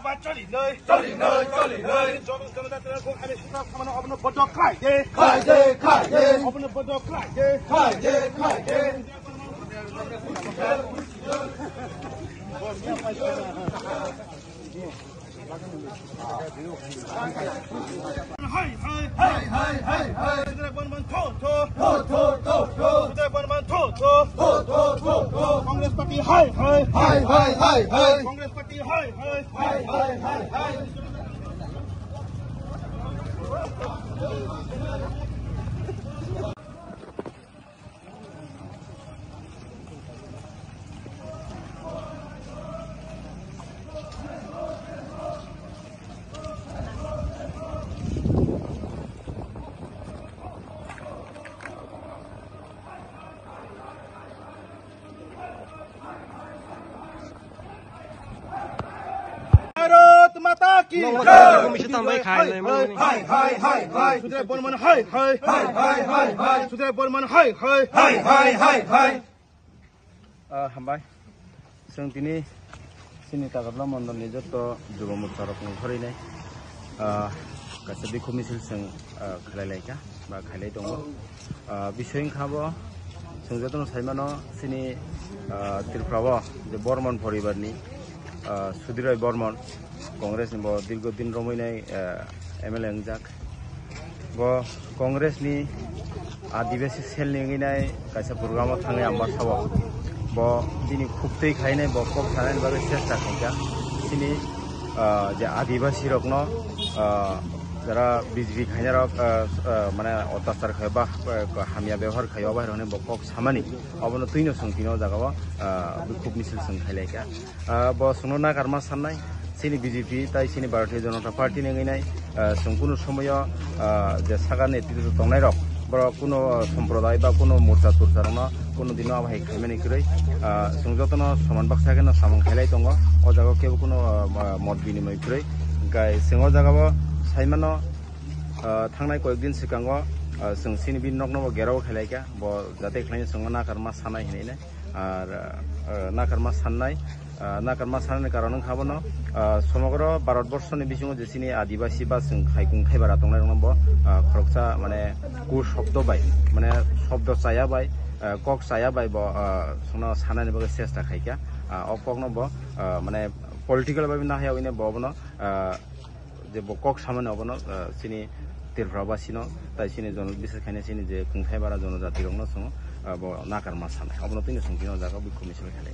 ba chali nơi cho chúng ta không ai biết sao mà nó nó bật khai đi nó bật khai đi Congress Party hi Congress Party hi Mata ki Komisi tambah khai Sudra Borman hai Sudra Borman hai हामबाय जों दिनै सिनि तागाब्ला मण्डलनि जत जुब मोर्चारक फरायनाय गासै commission जों खालायलायका बा खालाय दङ बिसय खाबो जों जतन साइमानो सिनि त्रिपुराव जे बर्मन परिबारनि सुधीर बर्मन कांग्रेसनि ब दीर्घदिन रमायनाय एमएलए जाक ब कांग्रेसनि आदिवासी सेलनि गिनाय गासै प्रग्रामाव थांनाय आम्बार साव ब दिनै खुबतै खायनाय ब कब थानाय बागै चेष्टा खायगा दिनै जे आदिवासी रकनो যারা বিজেপি খাইনারক মানে অত্যাচার খাইবা হামিয়া ব্যবহার খাইবা বাহিরনে বকক সামানি অবন তুইন সংতিন জাগাও খুব মিছিল সং খাইলাইকা ব সুননা কারমা সাননাই সিনি বিজেপি তাই সিনি ভারতীয় জনতা পার্টি নেগাইনাই সম্পূর্ণ সময় যে সাগা নেতৃত্ব তংনাই রক বড় কোনো সম্প্রদায় বা কোনো মোর্চা তোরচার কোনো দিন আবাই খাইমানি কই সংযতন সমান বাক্সাকে না সামন খাইলাই দङ অ জাগাও কেউ কোনো মত বিনিময় কই গাই সিংহ জাগাও साइमानो थांनाय कयेकदिन सिगाङाव जों सिनि बिन नगनबो गेराव खेलायका ब जाते खेलायनो जों नाकारमा सानाय हिनायने आर नाकारमा साननाय कारन खाबनो समग्र भारतबर्षनि बिथिङाव जे सिनि आदिवासी बा जों खायकुं खायबारा दंनाय दङ ब खरकसा माने कु शब्द बाय माने शब्द चाया बाय कक चाया बाय ब सोना सानायनि बगे चेष्टा खायका अककनो ब माने पलिटिकल बाबि नाहायाव इने बबनो যে বকক সামনে অবন সিনি তিরফ্রাবাসিনো তাই সিনি জন বিশেষ খাইনে সিনি যে খুংথাই বারা জনজাতি রং সং নাকার মাছ সানায় অবন তিন সংকিন জায়গা বিক্ষোভ মিছিল খেলে